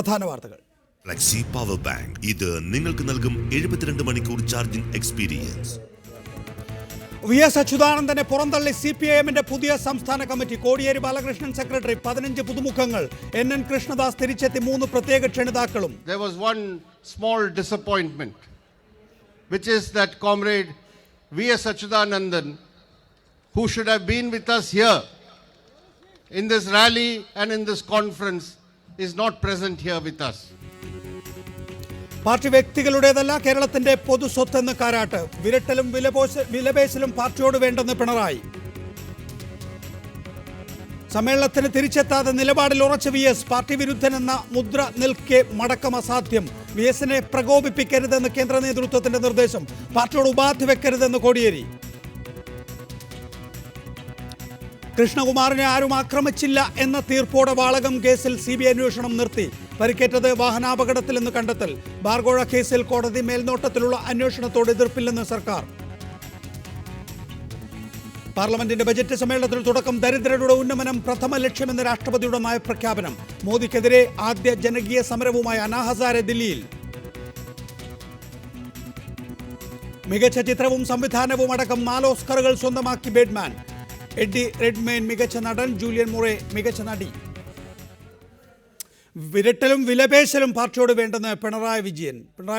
പ്രധാന വാർത്തകൾ. Flexi power bank ഇത് നിങ്ങൾക്ക് നൽകും 72 മണിക്കൂർ ചാർജിംഗ് എക്സ്പീരിയൻസ്. വി.എസ്. അച്യുതാനന്ദനെ പുറന്തള്ളി CPIMന്റെ പുതിയ സംസ്ഥാന committee. Kodiyeri Balakrishnan secretary, 15 പുതുമുഖങ്ങൾ. NN Krishnadas തിരിച്ചെത്തി, 3 പ്രത്യേക ക്ഷണിതാക്കളും. There was one small disappointment, which is that comrade V.S. Achyutanandan, who should have been with us here in this rally and in this conference, is not present here with us. Party വ്യക്തികളുടേതല്ല, കേരളത്തിന്റെ പൊതു സ്വത്തെന്ന് കാരാട്ട്. വിരട്ടലും വിലപേശലും പാർട്ടിയോട് വേണ്ടെന്ന് പിണറായി. സമ്മേളനത്തിന് തിരിച്ചെത്താതെ നിലപാടിൽ ഉറച്ച VS. Party വിരുദ്ധനെന്ന മുദ്ര നിൽക്കെ മടക്കം അസാധ്യം. VSനെ പ്രകോപിപ്പിക്കരുതെന്ന് കേന്ദ്ര നേതൃത്വത്തിന്റെ നിർദ്ദേശം. പാർട്ടിയോട് ഉപാധി വെക്കരുതെന്ന് കോടിയേരി. കൃഷ്ണകുമാറിനെ ആരും ആക്രമിച്ചില്ല എന്ന തീർപ്പോടെ വാളകം കേസിൽ CBI അന്വേഷണം നിർത്തി. പരിക്കേറ്റത് വാഹനാപകടത്തിലെന്ന് കണ്ടെത്തൽ. ബാർഗോഴ കേസിൽ കോടതി മേൽനോട്ടത്തിലുള്ള അന്വേഷണത്തോട് എതിർപ്പില്ലെന്ന് സർക്കാർ. പാർലമെന്റിന്റെ ബജറ്റ് സമ്മേളനത്തിന് തുടക്കം. ദരിദ്രരുടെ ഉന്നമനം പ്രഥമ ലക്ഷ്യമെന്ന് രാഷ്ട്രപതിയുടെ നയപ്രഖ്യാപനം. മോദിക്കെതിരെ ആദ്യ ജനകീയ സമരവുമായി അന്നാ ഹസാരെ ദില്ലിയിൽ. മികച്ച ചിത്രവും സംവിധാനവും അടക്കം 4 ഓസ്കറുകൾ സ്വന്തമാക്കി ബേഡ്മാൻ. എഡ്ഡി റെഡ്മെയ്ൻ മികച്ച നടൻ, ജൂലിയൻ മുറെ മികച്ച നടി. വിരട്ടലും വിലപേശലും പാർട്ടിയോട് വേണ്ടെന്ന് പിണറായി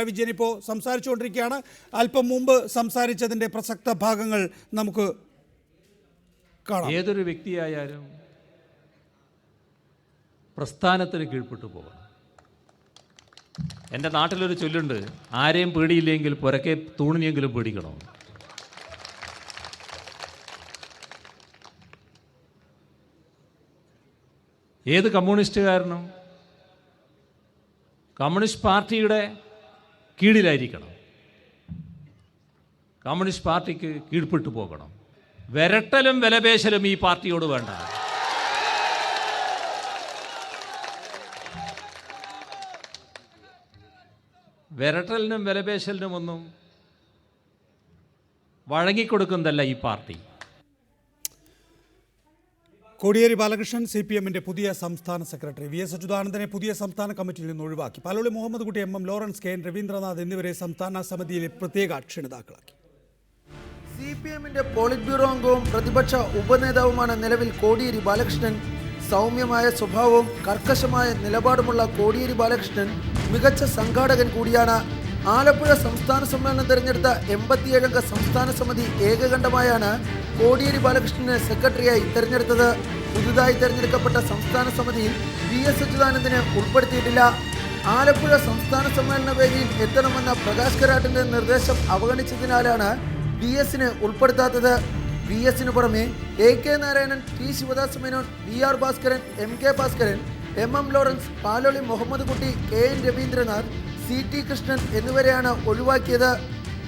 വിജയൻ ഇപ്പോൾ സംസാരിച്ചുകൊണ്ടിരിക്കുകയാണ്. അല്പം മുമ്പ് സംസാരിച്ചതിൻ്റെ പ്രസക്ത ഭാഗങ്ങൾ നമുക്ക് കാണാം. ഏതൊരു വ്യക്തിയായാലും പ്രസ്ഥാനത്തിന് കീഴ്പ്പെട്ടു പോകണം. എൻ്റെ നാട്ടിലൊരു ചൊല്ലുണ്ട്, ആരെയും പേടിയില്ലെങ്കിൽ പുറകെ തൂണിനെങ്കിലും പേടിക്കണം. ഏത് കമ്മ്യൂണിസ്റ്റുകാരനും കമ്മ്യൂണിസ്റ്റ് പാർട്ടിയുടെ കീഴിലായിരിക്കണം. കമ്മ്യൂണിസ്റ്റ് പാർട്ടിക്ക് കീഴ്പ്പെട്ടു പോകണം. വിരട്ടലും വിലപേശലും ഈ പാർട്ടിയോട് വേണ്ട. വിരട്ടലിനും വിലപേശലിനും ഒന്നും വഴങ്ങിക്കൊടുക്കുന്നതല്ല ഈ പാർട്ടി. കോടിയേരി ബാലകൃഷ്ണൻ CPIMന്റെ പുതിയ സംസ്ഥാന സെക്രട്ടറി. V.S. അച്യുതാനന്ദനെ പുതിയ സംസ്ഥാന കമ്മിറ്റിയിൽ നിന്ന് ഒഴിവാക്കി. പാലോളി മുഹമ്മദ് കുട്ടി, MM ലോറൻസ്, KN രവീന്ദ്രനാഥ് എന്നിവരെ സംസ്ഥാന സമിതിയിലെ പ്രത്യേക ക്ഷണിതാക്കളാക്കി. CPIMന്റെ പോളിറ്റ് ബ്യൂറോ അംഗവും പ്രതിപക്ഷ ഉപനേതാവുമാണ് നിലവിൽ കോടിയേരി ബാലകൃഷ്ണൻ. സൗമ്യമായ സ്വഭാവവും കർക്കശമായ നിലപാടുമുള്ള കോടിയേരി ബാലകൃഷ്ണൻ മികച്ച സംഘാടകൻ കൂടിയാണ്. ആലപ്പുഴ സംസ്ഥാന സമ്മേളനം തെരഞ്ഞെടുത്ത 87 അംഗ സംസ്ഥാന സമിതി ഏകകണ്ഠമായാണ് കോടിയേരി ബാലകൃഷ്ണനെ സെക്രട്ടറിയായി തെരഞ്ഞെടുത്തത്. പുതുതായി തെരഞ്ഞെടുക്കപ്പെട്ട സംസ്ഥാന സമിതിയിൽ V.S. അച്യുതാനന്ദനെ ഉൾപ്പെടുത്തിയിട്ടില്ല. ആലപ്പുഴ സംസ്ഥാന സമ്മേളന വേദിയിൽ എത്തണമെന്ന പ്രകാശ് കരാട്ടിന്റെ നിർദ്ദേശം അവഗണിച്ചതിനാലാണ് V.S.നെ ഉൾപ്പെടുത്താത്തത്. V.S.ന് പുറമെ AK Narayanan, T. Sivadas Menon, VR Bhaskaran, MK Bhaskaran, MM Lawrence, Paloli Muhammad Kutty, KN Ravindranath, CT Krishnan എന്നിവരെയാണ് ഒഴിവാക്കിയത്.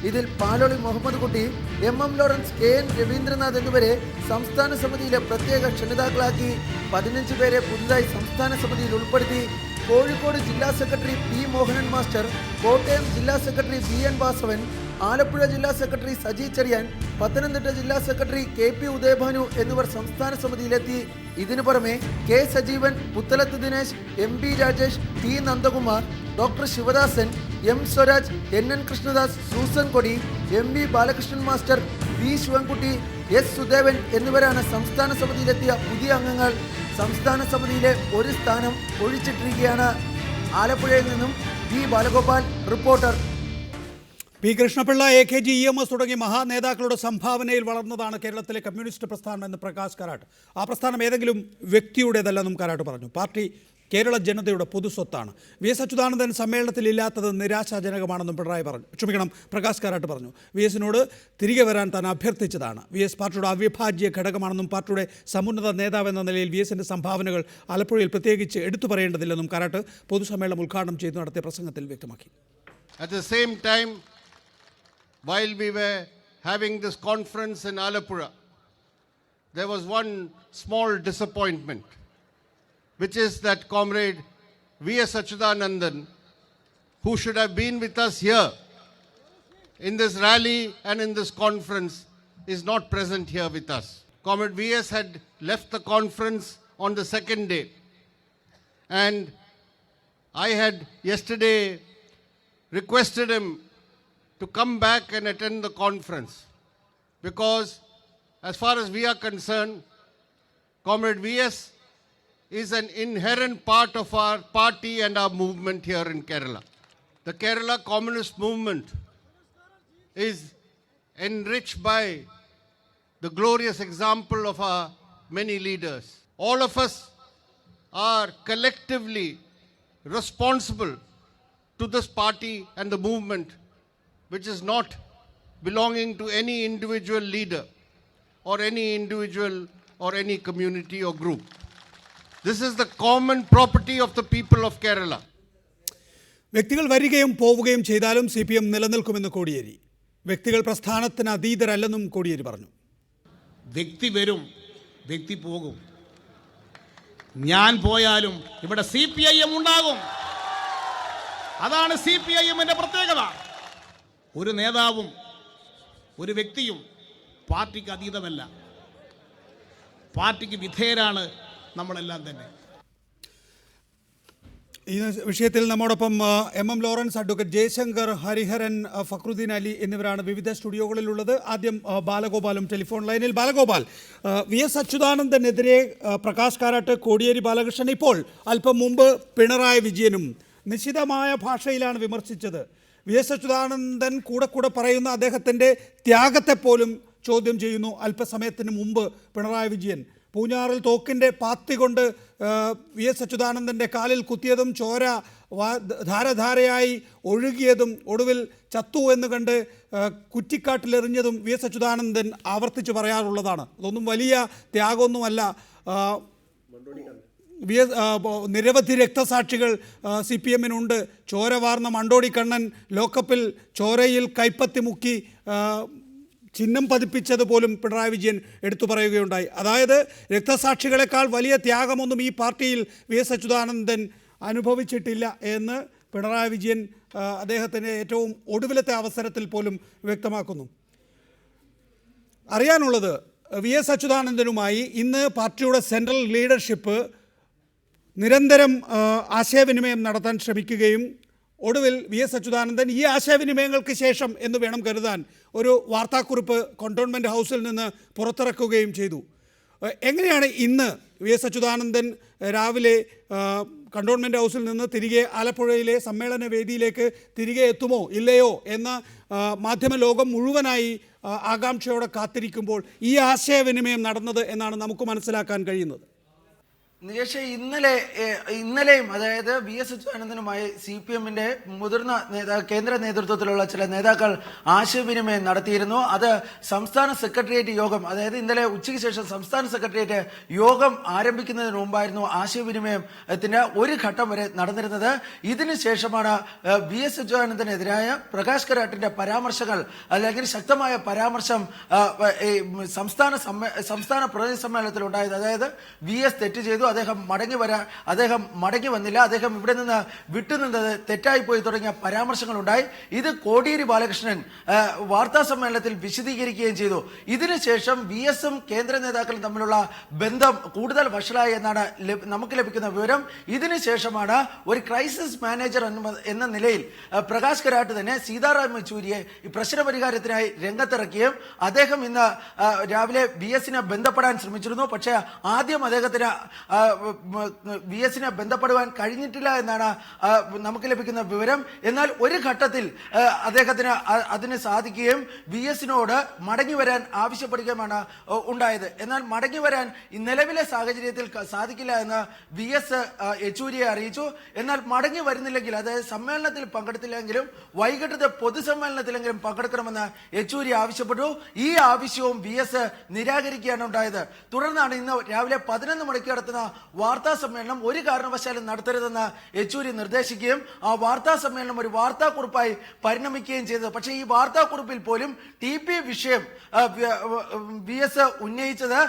ഇതിൽ പാലോളി മുഹമ്മദ് കുട്ടി, MM ലോറൻസ്, KN രവീന്ദ്രനാഥ് എന്നിവരെ സംസ്ഥാന സമിതിയിലെ പ്രത്യേക ക്ഷണിതാക്കളാക്കി. 15 പേരെ പുതുതായി സംസ്ഥാന സമിതിയിൽ ഉൾപ്പെടുത്തി. കോഴിക്കോട് ജില്ലാ secretary P. Mohanan master, Kottayam ജില്ലാ സെക്രട്ടറി BN വാസവൻ, ആലപ്പുഴ ജില്ലാ സെക്രട്ടറി സജി ചെറിയാൻ, പത്തനംതിട്ട ജില്ലാ സെക്രട്ടറി KP ഉദയഭാനു എന്നിവർ സംസ്ഥാന സമിതിയിലെത്തി. ഇതിനു പുറമെ K. Sajeevan, Puthalath Dinesh, MB Rajesh, T. Nandakumar, doctor Sivadasan, M. Swaraj, NN Krishnadas, Susan കൊടി, MB Balakrishnan master, V. Sivankutty, S. Sudevan എന്നിവരാണ് സംസ്ഥാന സമിതിയിലെത്തിയ പുതിയ അംഗങ്ങൾ. സംസ്ഥാന സമിതിയിലെ ഒരു സ്ഥാനം ഒഴിച്ചിട്ടിരിക്കുകയാണ്. ആലപ്പുഴയിൽ നിന്നും V. Balagopal, reporter. P. Krishna Pillai, AKG, EMS തുടങ്ങിയ മഹാനേതാക്കളുടെ സംഭാവനയിൽ വളർന്നതാണ് കേരളത്തിലെ കമ്മ്യൂണിസ്റ്റ് പ്രസ്ഥാനം എന്ന് പ്രകാശ് കാരാട്ട്. ആ പ്രസ്ഥാനം ഏതെങ്കിലും വ്യക്തിയുടേതല്ലെന്നും കാരാട്ട് പറഞ്ഞു. പാർട്ടി കേരള ജനതയുടെ പൊതുസ്വത്താണ്. V.S. അച്യുതാനന്ദൻ സമ്മേളനത്തിൽ ഇല്ലാത്തത് നിരാശാജനകമാണെന്നും പ്രകാശ് കാരാട്ട് പറഞ്ഞു. V.S.നോട് തിരികെ വരാൻ താൻ അഭ്യർത്ഥിച്ചതാണ്. V.S. പാർട്ടിയുടെ അവിഭാജ്യ ഘടകമാണെന്നും പാർട്ടിയുടെ സമുന്നത നേതാവെന്ന നിലയിൽ V.S.ന്റെ സംഭാവനകൾ ആലപ്പുഴയിൽ പ്രത്യേകിച്ച് എടുത്തു പറയേണ്ടതില്ലെന്നും കാരാട്ട് പൊതുസമ്മേളനം ഉദ്ഘാടനം ചെയ്തു നടത്തിയ പ്രസംഗത്തിൽ വ്യക്തമാക്കി. At the same time, while we were having this conference in Alappuzha, there was one small disappointment, which is that comrade V.S. Achyutanandan, who should have been with us here in this rally and in this conference, is not present here with us. Comrade V.S. had left the conference on the second day, and I had yesterday requested him to come back and attend the conference because as far as we are concerned, Comrade VS is an inherent part of our party and our movement here in Kerala. The Kerala Communist Movement is enriched by the glorious example of our many leaders. All of us are collectively responsible to this party and the movement, which is not belonging to any individual leader or any individual or any community or group. This is the common property of the people of Kerala. വ്യക്തികൾ വരികയും പോവുകയും ചെയ്താലും CPM നിലനിൽക്കുമെന്ന് Kodiyeri. വ്യക്തികൾ പ്രസ്ഥാനത്തിന് അതീതരല്ലെന്നും കോടിയേരി പറഞ്ഞു. വ്യക്തി വരും, വ്യക്തി പോകും. ഞാൻ പോയാലും ഇവിടെ CPIM ഉണ്ടാകും. അതാണ് CPIMന്റെ പ്രത്യേകത. ഒരു നേതാവും ഒരു വ്യക്തിയും പാർട്ടിക്ക് അതീതമല്ല. പാർട്ടിക്ക് വിധേയരാണ് നമ്മളെല്ലാം തന്നെ. ഈ വിഷയത്തിൽ നമ്മോടൊപ്പം MM Lawrence, advocate Jaishankar, Hariharan, Fakhruddin Ali എന്നിവരാണ് വിവിധ സ്റ്റുഡിയോകളിലുള്ളത്. ആദ്യം ബാലഗോപാലും ടെലിഫോൺ ലൈനിൽ. ബാലഗോപാൽ, VS അച്യുതാനന്ദനെതിരെ പ്രകാശ് കാരാട്ട്, കോടിയേരി ബാലകൃഷ്ണൻ, ഇപ്പോൾ അല്പം മുമ്പ് പിണറായി വിജയനും നിശിതമായ ഭാഷയിലാണ് വിമർശിച്ചത്. VS അച്യുതാനന്ദൻ കൂടെ പറയുന്ന അദ്ദേഹത്തിൻ്റെ ത്യാഗത്തെപ്പോലും ചോദ്യം ചെയ്യുന്നു. അല്പസമയത്തിന് മുമ്പ് പിണറായി വിജയൻ പൂഞ്ഞാറിൽ തോക്കിൻ്റെ പാത്തി കൊണ്ട് VS അച്യുതാനന്ദൻ്റെ കാലിൽ കുത്തിയതും ചോര ധാരധാരയായി ഒഴുകിയതും ഒടുവിൽ ചത്തു എന്ന് കണ്ട് കുറ്റിക്കാട്ടിലെറിഞ്ഞതും VS അച്യുതാനന്ദൻ ആവർത്തിച്ച് പറയാറുള്ളതാണ്. അതൊന്നും വലിയ ത്യാഗമൊന്നുമല്ല. നിരവധി രക്തസാക്ഷികൾ CPMനുണ്ട്. ചോര വാർന്ന മണ്ടോടി കണ്ണൻ ലോക്കപ്പിൽ ചോരയിൽ കൈപ്പത്തി മുക്കി ചിഹ്നം പതിപ്പിച്ചത് പോലും പിണറായി വിജയൻ എടുത്തു പറയുകയുണ്ടായി. അതായത് രക്തസാക്ഷികളെക്കാൾ വലിയ ത്യാഗമൊന്നും ഈ പാർട്ടിയിൽ VS അച്യുതാനന്ദൻ അനുഭവിച്ചിട്ടില്ല എന്ന് പിണറായി വിജയൻ അദ്ദേഹത്തിൻ്റെ ഏറ്റവും ഒടുവിലത്തെ അവസരത്തിൽ പോലും വ്യക്തമാക്കുന്നു. അറിയാനുള്ളത്, VS അച്യുതാനന്ദനുമായി ഇന്ന് പാർട്ടിയുടെ സെൻട്രൽ ലീഡർഷിപ്പ് നിരന്തരം ആശയവിനിമയം നടത്താൻ ശ്രമിക്കുകയും ഒടുവിൽ VS അച്യുതാനന്ദൻ ഈ ആശയവിനിമയങ്ങൾക്ക് ശേഷം എന്ന് വേണം കരുതാൻ ഒരു വാർത്താക്കുറിപ്പ് കണ്ടോൺമെൻറ്റ് ഹൗസിൽ നിന്ന് പുറത്തിറക്കുകയും ചെയ്തു. എങ്ങനെയാണ് ഇന്ന് VS അച്യുതാനന്ദൻ രാവിലെ കണ്ടോൺമെൻറ്റ് ഹൗസിൽ നിന്ന് തിരികെ ആലപ്പുഴയിലെ സമ്മേളന വേദിയിലേക്ക് തിരികെ എത്തുമോ ഇല്ലയോ എന്ന് മാധ്യമ ലോകം മുഴുവനായി ആകാംക്ഷയോടെ കാത്തിരിക്കുമ്പോൾ ഈ ആശയവിനിമയം നടന്നത് എന്നാണ് നമുക്ക് മനസ്സിലാക്കാൻ കഴിയുന്നത്? നികേഷ്, ഇന്നലെയും അതായത് VS അച്യുതാനന്ദനുമായി CPMന്റെ മുതിർന്ന കേന്ദ്ര നേതൃത്വത്തിലുള്ള ചില നേതാക്കൾ ആശയവിനിമയം നടത്തിയിരുന്നു. അത് സംസ്ഥാന സെക്രട്ടേറിയറ്റ് യോഗം, അതായത് ഇന്നലെ ഉച്ചയ്ക്ക് ശേഷം സംസ്ഥാന സെക്രട്ടേറിയറ്റ് യോഗം ആരംഭിക്കുന്നതിന് മുമ്പായിരുന്നു ആശയവിനിമയത്തിന്റെ ഒരു ഘട്ടം വരെ നടന്നിരുന്നത്. ഇതിനുശേഷമാണ് VS അച്യുതാനന്ദനെതിരായ പ്രകാശ് കാരാട്ടിന്റെ പരാമർശങ്ങൾ, അല്ലെങ്കിൽ ശക്തമായ പരാമർശം സംസ്ഥാന പ്രതിനിധി സമ്മേളനത്തിൽ ഉണ്ടായത്. അതായത് VS തെറ്റ് ചെയ്തു, അദ്ദേഹം മടങ്ങി വന്നില്ല, അദ്ദേഹം ഇവിടെ നിന്ന് വിട്ടുനിന്നത് തെറ്റായിപ്പോയി തുടങ്ങിയ പരാമർശങ്ങൾ ഉണ്ടായി. ഇത് കോടിയേരി ബാലകൃഷ്ണൻ വാർത്താ സമ്മേളനത്തിൽ വിശദീകരിക്കുകയും ചെയ്തു. ഇതിനുശേഷം VSും കേന്ദ്ര നേതാക്കളും തമ്മിലുള്ള ബന്ധം കൂടുതൽ വഷളായി എന്നാണ് നമുക്ക് ലഭിക്കുന്ന വിവരം. ഇതിനുശേഷമാണ് ഒരു ക്രൈസിസ് മാനേജർ എന്ന നിലയിൽ പ്രകാശ് കാരാട്ട് തന്നെ സീതാറാം യെച്ചൂരിയെ ഈ പ്രശ്നപരിഹാരത്തിനായി രംഗത്തിറക്കുകയും അദ്ദേഹം ഇന്ന് രാവിലെ VSനെ ബന്ധപ്പെടാൻ ശ്രമിച്ചിരുന്നു. പക്ഷേ ആദ്യം അദ്ദേഹത്തിന് VSനെ ബന്ധപ്പെടുവാൻ കഴിഞ്ഞിട്ടില്ല എന്നാണ് നമുക്ക് ലഭിക്കുന്ന വിവരം. എന്നാൽ ഒരു ഘട്ടത്തിൽ അദ്ദേഹത്തിന് അതിന് സാധിക്കുകയും VSനോട് മടങ്ങി വരാൻ ആവശ്യപ്പെടുകയുമാണ് ഉണ്ടായത്. എന്നാൽ മടങ്ങി വരാൻ നിലവിലെ സാഹചര്യത്തിൽ സാധിക്കില്ല എന്ന് VS യെച്ചൂരിയെ അറിയിച്ചു. എന്നാൽ മടങ്ങി വരുന്നില്ലെങ്കിൽ, അതായത് സമ്മേളനത്തിൽ പങ്കെടുത്തില്ലെങ്കിലും വൈകിട്ടത്തെ പൊതുസമ്മേളനത്തിലെങ്കിലും പങ്കെടുക്കണമെന്ന് യെച്ചൂരി ആവശ്യപ്പെട്ടു. ഈ ആവശ്യവും VS നിരാകരിക്കുകയാണ് ഉണ്ടായത്. തുടർന്നാണ് ഇന്ന് രാവിലെ 11 മണിക്ക് നടത്തുന്ന വാർത്താ സമ്മേളനം ഒരു കാരണവശാലും നടത്തരുതെന്ന് യെച്ചൂരി നിർദ്ദേശിക്കുകയും ആ വാർത്താ സമ്മേളനം ഒരു വാർത്താക്കുറിപ്പായി പരിണമിക്കുകയും ചെയ്തത്. പക്ഷേ ഈ വാർത്താക്കുറിപ്പിൽ പോലും TP വിഷയം VS ഉന്നയിച്ചത്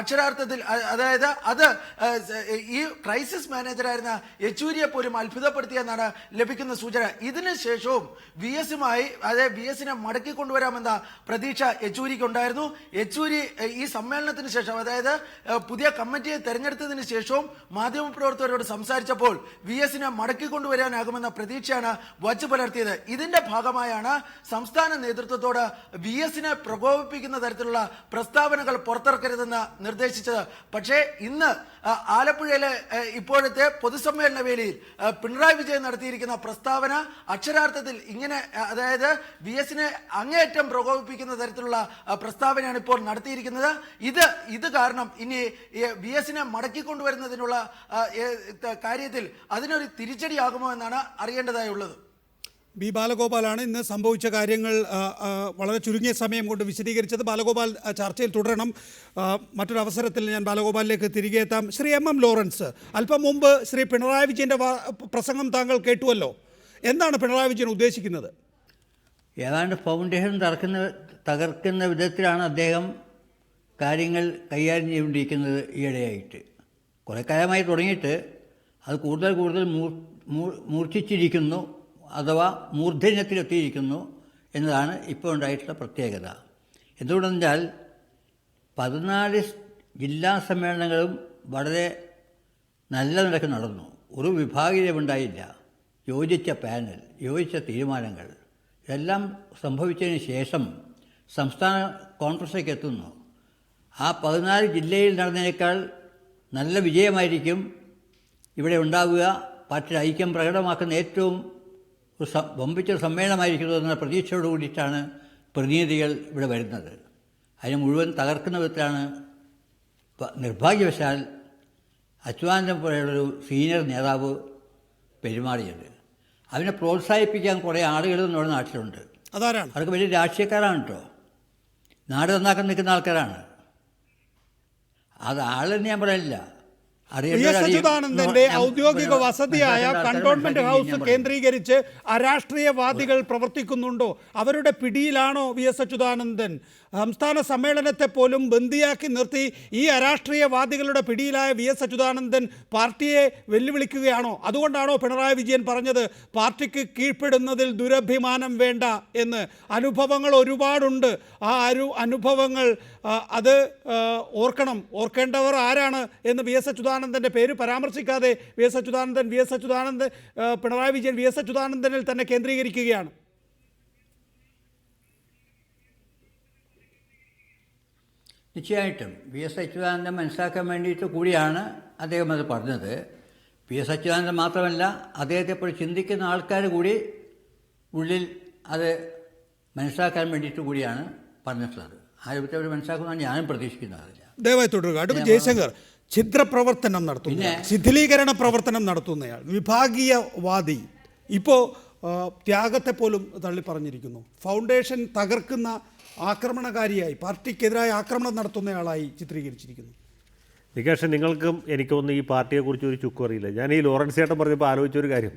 അക്ഷരാർത്ഥത്തിൽ, അതായത് അത് ഈ ക്രൈസിസ് മാനേജറായിരുന്ന യെച്ചൂരിയെ പോലും അത്ഭുതപ്പെടുത്തിയെന്നാണ് ലഭിക്കുന്ന സൂചന. ഇതിനുശേഷവും VSുമായി, അതായത് VSനെ മടക്കി കൊണ്ടുവരാമെന്ന പ്രതീക്ഷ യെച്ചൂരിക്ക് ഉണ്ടായിരുന്നു. യെച്ചൂരി ഈ സമ്മേളനത്തിന് ശേഷം, അതായത് പുതിയ കമ്മിറ്റിയെ തെരഞ്ഞെടുത്തതിന് ചെയ്തതിനു ശേഷവും മാധ്യമപ്രവർത്തകരോട് സംസാരിച്ചപ്പോൾ VS-നെ മടക്കിക്കൊണ്ടുവരാനാകുമെന്ന പ്രതീക്ഷയാണ് വച്ചു പുലർത്തിയത്. ഇതിന്റെ ഭാഗമായാണ് സംസ്ഥാന നേതൃത്വത്തോട് VS-നെ പ്രകോപിപ്പിക്കുന്ന തരത്തിലുള്ള പ്രസ്താവനകൾ പുറത്തിറക്കരുതെന്ന് നിർദ്ദേശിച്ചത്. പക്ഷേ ഇന്ന് ആലപ്പുഴയിലെ ഇപ്പോഴത്തെ പൊതുസമ്മേളന വേദിയിൽ പിണറായി വിജയൻ നടത്തിയിരിക്കുന്ന പ്രസ്താവന അക്ഷരാർത്ഥത്തിൽ ഇങ്ങനെ, അതായത് VS-നെ അങ്ങേയറ്റം പ്രകോപിപ്പിക്കുന്ന തരത്തിലുള്ള പ്രസ്താവനയാണ് ഇപ്പോൾ നടത്തിയിരിക്കുന്നത്. ഇത് കാരണം ഇനി VS-നെ മടക്കിക്കൊണ്ടുവരുന്നതിനുള്ള കാര്യത്തിൽ അതിനൊരു തിരിച്ചടിയാകുമോ എന്നാണ് അറിയേണ്ടതായുള്ളത്. ബി ബാലഗോപാലാണ് ഇന്ന് സംഭവിച്ച കാര്യങ്ങൾ വളരെ ചുരുങ്ങിയ സമയം കൊണ്ട് വിശദീകരിച്ചത്. ബാലഗോപാൽ ചർച്ചയിൽ തുടരണം. മറ്റൊരു അവസരത്തിൽ ഞാൻ ബാലഗോപാലിലേക്ക് തിരികെ എത്താം. ശ്രീ M ലോറൻസ്, അല്പം മുമ്പ് ശ്രീ പിണറായി വിജയൻ്റെ പ്രസംഗം താങ്കൾ കേട്ടുവല്ലോ. എന്താണ് പിണറായി വിജയൻ ഉദ്ദേശിക്കുന്നത്? ഏതാണ്ട് ഫൗണ്ടേഷൻ തകർക്കുന്ന വിധത്തിലാണ് അദ്ദേഹം കാര്യങ്ങൾ കൈകാര്യം ചെയ്തുകൊണ്ടിരിക്കുന്നത്. ഈയിടെയായിട്ട് കുറേ കാലമായി തുടങ്ങിയിട്ട് അത് കൂടുതൽ മൂർച്ഛിച്ചിരിക്കുന്നു, അഥവാ മൂർധന്യത്തിലെത്തിയിരിക്കുന്നു എന്നതാണ് ഇപ്പോൾ ഉണ്ടായിട്ടുള്ള പ്രത്യേകത. എന്തുകൊണ്ടെന്നാൽ 14 ജില്ലാ സമ്മേളനങ്ങളും വളരെ നല്ല നിലക്ക് നടന്നു. ഒരു വിഭാഗീയമുണ്ടായില്ല. യോജിച്ച പാനൽ, യോജിച്ച തീരുമാനങ്ങൾ ഇതെല്ലാം സംഭവിച്ചതിന് ശേഷം സംസ്ഥാന കോൺഗ്രസിലേക്ക് എത്തുന്നു. ആ 14 ജില്ലയിൽ നടന്നതിനേക്കാൾ നല്ല വിജയമായിരിക്കും ഇവിടെ ഉണ്ടാവുക. പാർട്ടിയുടെ ഐക്യം പ്രകടമാക്കുന്ന ഏറ്റവും വമ്പിച്ചൊരു സമ്മേളനമായിരിക്കുന്നു എന്ന പ്രതീക്ഷയോട് കൂടിയിട്ടാണ് പ്രതിനിധികൾ ഇവിടെ വരുന്നത്. അതിനെ മുഴുവൻ തകർക്കുന്ന വിധത്തിലാണ് നിർഭാഗ്യവശാൽ അച്യുതാനന്ദൻ പോലെയുള്ളൊരു സീനിയർ നേതാവ് പെരുമാറിയത്. അതിനെ പ്രോത്സാഹിപ്പിക്കാൻ കുറേ ആളുകൾ നമ്മുടെ നാട്ടിലുണ്ട്. അതാരാണ്? അവർക്ക് വലിയ രാഷ്ട്രീയക്കാരാണ് കേട്ടോ, നാട് നന്നാക്കാൻ നിൽക്കുന്ന ആൾക്കാരാണ്. അത് ആളെന്ന് ഞാൻ പറയില്ല. അച്യുതാനന്ദന്റെ ഔദ്യോഗിക വസതിയായ കണ്ടോൺമെന്റ് ഹൗസ് കേന്ദ്രീകരിച്ച് അരാഷ്ട്രീയവാദികൾ പ്രവർത്തിക്കുന്നുണ്ടോ? അവരുടെ പിടിയിലാണോ VS അച്യുതാനന്ദൻ? സംസ്ഥാന സമ്മേളനത്തെ പോലും ബന്ദിയാക്കി നിർത്തി ഈ അരാഷ്ട്രീയവാദികളുടെ പിടിയിലായ VS അച്യുതാനന്ദൻ പാർട്ടിയെ വെല്ലുവിളിക്കുകയാണോ? അതുകൊണ്ടാണോ പിണറായി വിജയൻ പറഞ്ഞത് പാർട്ടിക്ക് കീഴ്പ്പെടുന്നതിൽ ദുരഭിമാനം വേണ്ട എന്ന്? അനുഭവങ്ങൾ ഒരുപാടുണ്ട്. ആ അനുഭവങ്ങൾ അത് ഓർക്കേണ്ടവർ ആരാണ് എന്ന് VS അച്യുതാനന്ദൻ്റെ പേര് പരാമർശിക്കാതെ VS അച്യുതാനന്ദൻ പിണറായി വിജയൻ VS അച്യുതാനന്ദനിൽ തന്നെ കേന്ദ്രീകരിക്കുകയാണ്. നിശ്ചയമായിട്ടും VS അച്യുതാനന്ദൻ മനസ്സിലാക്കാൻ വേണ്ടിയിട്ട് കൂടിയാണ് അദ്ദേഹം അത് പറഞ്ഞത്. VS അച്യുതാനന്ദൻ മാത്രമല്ല, അദ്ദേഹത്തെപ്പോൾ ചിന്തിക്കുന്ന ആൾക്കാർ കൂടി ഉള്ളിൽ അത് മനസ്സിലാക്കാൻ വേണ്ടിയിട്ട് കൂടിയാണ് പറഞ്ഞിട്ടുള്ളത്. ആ രൂപത്തിൽ അവർ മനസ്സിലാക്കുന്നതാണ് ഞാനും പ്രതീക്ഷിക്കുന്നതല്ല. ദയവായി തുടരുക. അടുത്ത ജയശങ്കർ, ഛിദ്രപ്രവർത്തനം നടത്തുന്ന, ശിഥിലീകരണ പ്രവർത്തനം നടത്തുന്നയാൾ, വിഭാഗീയവാദി, ഇപ്പോൾ ത്യാഗത്തെ പോലും തള്ളി പറഞ്ഞിരിക്കുന്നു. ഫൗണ്ടേഷൻ തകർക്കുന്ന ആക്രമണകാരിയായി, പാർട്ടിക്കെതിരായ ആക്രമണം നടത്തുന്നയാളായി ചിത്രീകരിച്ചിരിക്കുന്നു. നികേഷ്, നിങ്ങൾക്കും എനിക്കൊന്നും ഈ പാർട്ടിയെക്കുറിച്ച് ഒരു ചുക്കും അറിയില്ല. ഞാൻ ഈ ലോറൻസ് ചേട്ടൻ പറഞ്ഞപ്പോൾ ആലോചിച്ചൊരു കാര്യം,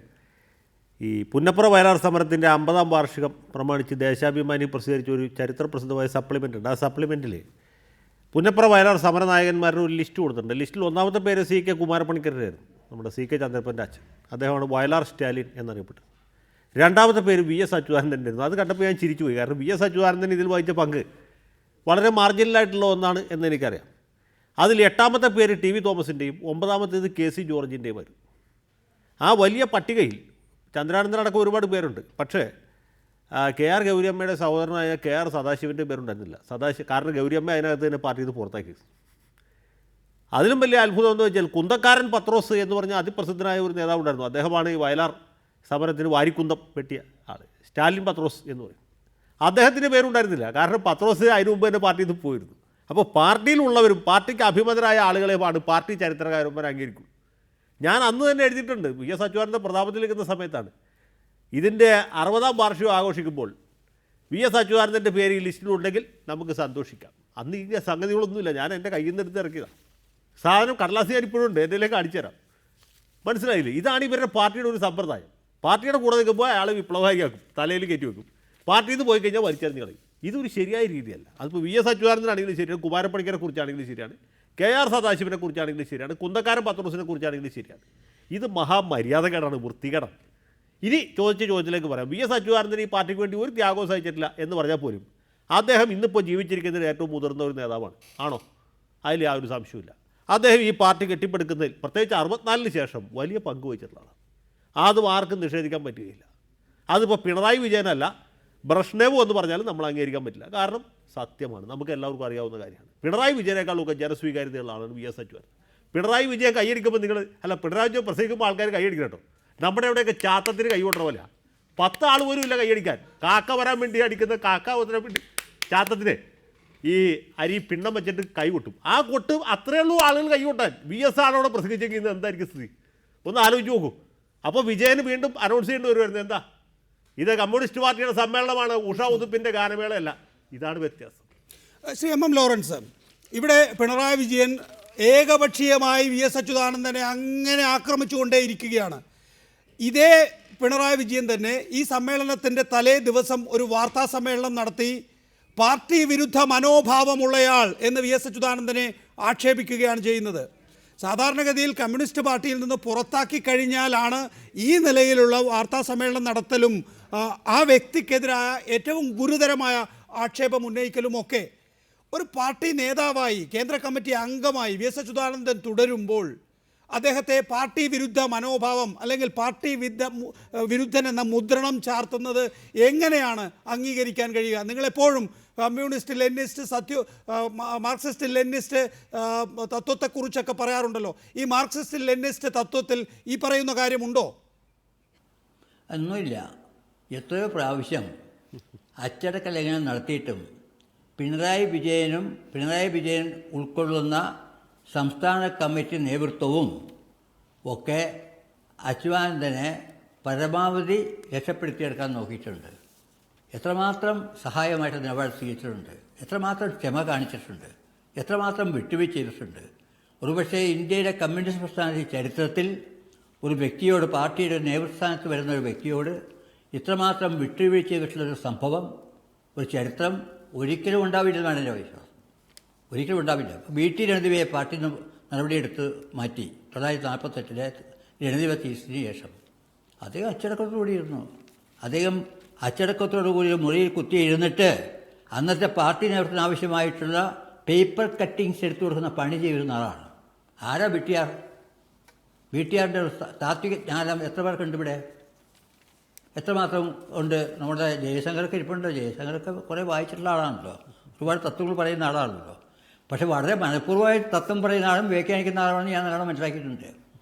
ഈ പുന്നപ്ര വയലാർ സമരത്തിൻ്റെ 50ാം വാർഷികം പ്രമാണിച്ച് ദേശാഭിമാനി പ്രസിദ്ധീകരിച്ച ഒരു ചരിത്രപ്രസിദ്ധമായ സപ്ലിമെൻ്റ് ഉണ്ട്. ആ സപ്ലിമെൻറ്റിൽ പുന്നപ്ര വയലാർ സമരനായകന്മാരുടെ ഒരു ലിസ്റ്റ് കൊടുത്തിട്ടുണ്ട്. ലിസ്റ്റിൽ ഒന്നാമത്തെ പേര് CK കുമാരപ്പണിക്കരായിരുന്നു, നമ്മുടെ CK ചന്ദ്രപ്പൻ്റെ അച്ഛൻ. അദ്ദേഹമാണ് വയലാർ സ്റ്റാലിൻ എന്നറിയപ്പെട്ടത്. രണ്ടാമത്തെ പേര് VS അച്യുതാനന്ദൻ്റെ ആയിരുന്നു. അത് കണ്ടപ്പോൾ ഞാൻ ചിരിച്ചു പോയി. കാരണം VS അച്യുതാനന്ദൻ ഇതിൽ വഹിച്ച പങ്ക് വളരെ മാർജിനലായിട്ടുള്ള ഒന്നാണ് എന്ന് എനിക്കറിയാം. അതിൽ 8ാമത്തെ പേര് TV തോമസിൻ്റെയും 9ാമത്തേത് KC ജോർജിൻ്റെയും വരും. ആ വലിയ പട്ടികയിൽ ചന്ദ്രാനന്ദനടക്കം ഒരുപാട് പേരുണ്ട്. പക്ഷേ KR ഗൗരിയമ്മയുടെ സഹോദരനായ KR സദാശിവൻ്റെ പേരുണ്ടായിരുന്നില്ല. കാരണം ഗൗരിയമ്മ അതിനകത്ത് തന്നെ പാർട്ടിയിൽ നിന്ന് പുറത്താക്കി. അതിലും വലിയ അത്ഭുതം എന്ന് വെച്ചാൽ കുന്തക്കാരൻ പത്രോസ് എന്ന് പറഞ്ഞ അതിപ്രസിദ്ധനായ ഒരു നേതാവ് ഉണ്ടായിരുന്നു. അദ്ദേഹമാണ് ഈ വയലാർ സമരത്തിന് വാരിക്കുന്തം വെട്ടിയ ആൾ, സ്റ്റാലിൻ പത്രോസ് എന്ന് പറയും. അദ്ദേഹത്തിൻ്റെ പേരുണ്ടായിരുന്നില്ല. കാരണം പത്രോസ് അതിന് മുമ്പ് തന്നെ പാർട്ടിയിൽ നിന്ന് പോയിരുന്നു. അപ്പോൾ പാർട്ടിയിലുള്ളവരും പാർട്ടിക്ക് അഭിമതരായ ആളുകളെയാണ് പാർട്ടി ചരിത്രകാരന്മാർ അംഗീകരിക്കും. ഞാൻ അന്ന് തന്നെ എഴുതിയിട്ടുണ്ട്, VS അച്യുതാനന്ദൻ പ്രതാപത്തിൽ നിൽക്കുന്ന സമയത്താണ്. ഇതിൻ്റെ 60ാം വാർഷികം ആഘോഷിക്കുമ്പോൾ VS അച്യുതാനന്ദൻ്റെ പേര് ഈ ലിസ്റ്റിലുണ്ടെങ്കിൽ നമുക്ക് സന്തോഷിക്കാം. അന്ന് ഈ സംഗതികളൊന്നുമില്ല. ഞാൻ എൻ്റെ കയ്യിൽ നിന്ന് എടുത്ത് ഇറക്കിയതാണ്. സാധനം കടലാസ് ഞാൻ ഇപ്പോഴും ഉണ്ട്, എൻ്റെയിലേക്ക് അടിച്ചു തരാം. മനസ്സിലായില്ലേ? ഇതാണ് ഇവരുടെ പാർട്ടിയുടെ ഒരു സമ്പ്രദായം. പാർട്ടിയുടെ കൂടെ നിൽക്കുമ്പോൾ അയാളെ വിപ്ലവകാരിയാക്കും, തലയിൽ കയറ്റി വെക്കും. പാർട്ടിയിൽ നിന്ന് പോയി കഴിഞ്ഞാൽ വലിച്ചെറിഞ്ഞ് കളയും. ഇതൊരു ശരിയായ രീതിയല്ല. അതിപ്പോൾ VS അച്യുതാനന്ദനാണെങ്കിലും ശരിയാണ്, കുമാരപ്പണിക്കരെ കുറിച്ചാണെങ്കിലും ശരിയാണ്, KR സദാശിവനെ കുറിച്ചാണെങ്കിലും ശരിയാണ്, കുന്തക്കാരൻ പത്രോസിനെ കുറിച്ചാണെങ്കിലും ശരിയാണ്. ഇത് മഹാമര്യാദകേടാണ്, വൃത്തികേടാണ്. ഇനി ചോദ്യത്തിലേക്ക് പറയാം, VS അച്യുതാനന്ദൻ ഈ പാർട്ടിക്ക് വേണ്ടി ഒരു ത്യാഗവും സഹിച്ചിട്ടില്ല എന്ന് പറഞ്ഞാൽ പോലും അദ്ദേഹം ഇന്നിപ്പോൾ ജീവിച്ചിരിക്കുന്നതിൽ ഏറ്റവും മുതിർന്ന ഒരു നേതാവാണ്. ആണോ? അതിൽ ആ ഒരു സംശയമില്ല. അദ്ദേഹം ഈ പാർട്ടി കെട്ടിപ്പടുക്കുന്നതിൽ പ്രത്യേകിച്ച് 64-ന് ശേഷം വലിയ പങ്ക് വഹിച്ചിട്ടുള്ളതാണ്. അതും ആർക്കും നിഷേധിക്കാൻ പറ്റുകയില്ല. അതിപ്പോൾ പിണറായി വിജയനല്ല, ബ്രഷ്നേവ് എന്ന് പറഞ്ഞാലും നമ്മൾ അംഗീകരിക്കാൻ പറ്റില്ല. കാരണം സത്യമാണ്, നമുക്ക് എല്ലാവർക്കും അറിയാവുന്ന കാര്യമാണ്. പിണറായി വിജയനേക്കാളൊക്കെ ജനസ്വീകാര്യതയുള്ള ആളാണ് വി എസ് അച്യുതാനന്ദൻ. പിണറായി വിജയൻ കൈയടിക്കുമ്പോൾ നിങ്ങൾ പിണറായി വിജയൻ പ്രസംഗിക്കുമ്പോൾ ആൾക്കാർ കൈയടിക്കണം കേട്ടോ. നമ്മുടെ ഇവിടെയൊക്കെ ചാത്തത്തിന് കൈകൊട്ടണ പോലെ 10 ആൾ പോലും ഇല്ല കൈയടിക്കാൻ. കാക്ക വരാൻ വേണ്ടി അടിക്കുന്ന കാക്ക വരാൻ വേണ്ടി ചാത്തത്തിന് ഈ അരി പിണ്ണം വെച്ചിട്ട് കൈ കൊട്ടും. ആ കൊട്ട് അത്രയേ ഉള്ളൂ ആളുകൾ കൈ കൊട്ടാൻ. വി എസ് ആളോടെ പ്രസംഗിച്ചെങ്കിൽ ഇന്ന് എന്തായിരിക്കും സ്ഥിതി ഒന്ന് ആലോചിച്ച് നോക്കൂ. അപ്പോൾ വിജയന് വീണ്ടും അനൗൺസ് ചെയ്യേണ്ടി വരുമായിരുന്നു. എന്താ ഇത് കമ്മ്യൂണിസ്റ്റ് പാർട്ടിയുടെ സമ്മേളനമാണ്, ഉഷ ഉതുപ്പിൻ്റെ ഗാനമേളയല്ല. ഇതാണ് വ്യത്യാസം. ശ്രീ MM ലോറൻസ്, ഇവിടെ പിണറായി വിജയൻ ഏകപക്ഷീയമായി വി എസ് അച്യുതാനന്ദനെ അങ്ങനെ ആക്രമിച്ചുകൊണ്ടേയിരിക്കുകയാണ്. ഇതേ പിണറായി വിജയൻ തന്നെ ഈ സമ്മേളനത്തിൻ്റെ തലേ ദിവസം ഒരു വാർത്താ സമ്മേളനം നടത്തി പാർട്ടി വിരുദ്ധ മനോഭാവമുള്ളയാൾ എന്ന് വി എസ് അച്യുതാനന്ദനെ ആക്ഷേപിക്കുകയാണ് ചെയ്യുന്നത്. സാധാരണഗതിയിൽ കമ്മ്യൂണിസ്റ്റ് പാർട്ടിയിൽ നിന്ന് പുറത്താക്കി കഴിഞ്ഞാലാണ് ഈ നിലയിലുള്ള വാർത്താ സമ്മേളനം നടത്തലും ആ വ്യക്തിക്കെതിരായ ഏറ്റവും ഗുരുതരമായ ആക്ഷേപം ഉന്നയിക്കലുമൊക്കെ. ഒരു പാർട്ടി നേതാവായി കേന്ദ്ര കമ്മിറ്റി അംഗമായി വി എസ് അച്യുതാനന്ദൻ തുടരുമ്പോൾ അദ്ദേഹത്തെ പാർട്ടി വിരുദ്ധ മനോഭാവം അല്ലെങ്കിൽ പാർട്ടി വിരുദ്ധൻ എന്ന മുദ്രണം ചാർത്തുന്നത് എങ്ങനെയാണ് അംഗീകരിക്കാൻ കഴിയുക? നിങ്ങളെപ്പോഴും കമ്മ്യൂണിസ്റ്റ് ലെനിനിസ്റ്റ് മാർക്സിസ്റ്റ് ലെനിനിസ്റ്റ് തത്വത്തെക്കുറിച്ചൊക്കെ പറയാറുണ്ടല്ലോ. ഈ മാർക്സിസ്റ്റ് ലെനിനിസ്റ്റ് തത്വത്തിൽ ഈ പറയുന്ന കാര്യമുണ്ടോ? ഒന്നുമില്ല. എത്രയോ പ്രാവശ്യം അച്ചടക്ക ലംഘനം നടത്തിയിട്ടും പിണറായി വിജയൻ ഉൾക്കൊള്ളുന്ന സംസ്ഥാന കമ്മിറ്റി നേതൃത്വവും ഒക്കെ അച്യുതാനന്ദനെ പരമാവധി രക്ഷപ്പെടുത്തിയെടുക്കാൻ നോക്കിയിട്ടുണ്ട്. എത്രമാത്രം സഹായമായിട്ട് നിലപാട് സ്വീകരിച്ചിട്ടുണ്ട്, എത്രമാത്രം ക്ഷമ കാണിച്ചിട്ടുണ്ട്, എത്രമാത്രം വിട്ടുവീഴ്ച ചെയ്തിട്ടുണ്ട്. ഒരുപക്ഷെ ഇന്ത്യയുടെ കമ്മ്യൂണിസ്റ്റ് പ്രസ്ഥാനത്തിന്റെ ചരിത്രത്തിൽ ഒരു വ്യക്തിയോട്, പാർട്ടിയുടെ നേതൃസ്ഥാനത്ത് വരുന്ന ഒരു വ്യക്തിയോട് ഇത്രമാത്രം വിട്ടുവീഴ്ച ചെയ്തിട്ടുള്ളൊരു സംഭവം, ഒരു ചരിത്രം ഒരിക്കലും ഉണ്ടാവില്ലെന്നാണ് എൻ്റെ വിശ്വാസം. ഒരിക്കലും ഉണ്ടാവില്ല. VT രണിദിവയെ പാർട്ടി നടപടിയെടുത്ത് മാറ്റി 1948 രണിദിവ തീസിന് ശേഷം. അദ്ദേഹം അച്ചടക്കത്തോടുകൂടിയിരുന്നു. അദ്ദേഹം അച്ചടക്കത്തോടുകൂടി മുറിയിൽ കുത്തിയിരുന്നിട്ട് അന്നത്തെ പാർട്ടി നേതൃത്വത്തിന് ആവശ്യമായിട്ടുള്ള പേപ്പർ കട്ടിങ്സ് എടുത്തു കൊടുക്കുന്ന പണി ചെയ്യുന്ന ആളാണ്. ആരാ VTR? VTRൻ്റെ താത്വിക ജ്ഞാനം എത്ര പേർക്കുണ്ട് ഇവിടെ? എത്രമാത്രം ഉണ്ട്? നമ്മുടെ ജയശങ്കർക്ക് ഇരിപ്പുണ്ട്. ജയശങ്കർക്ക് കുറേ വായിച്ചിട്ടുള്ള ആളാണല്ലോ, ഒരുപാട് തത്വങ്ങൾ പറയുന്ന ആളാണല്ലോ. പക്ഷെ വളരെ മനഃപൂർവ്വമായി തത്വം പറയുന്ന ആളും വ്യാഖ്യാനിക്കുന്ന ആളാണെന്ന് ഞാൻ നല്ലോണം മനസ്സിലാക്കിയിട്ടുണ്ട്.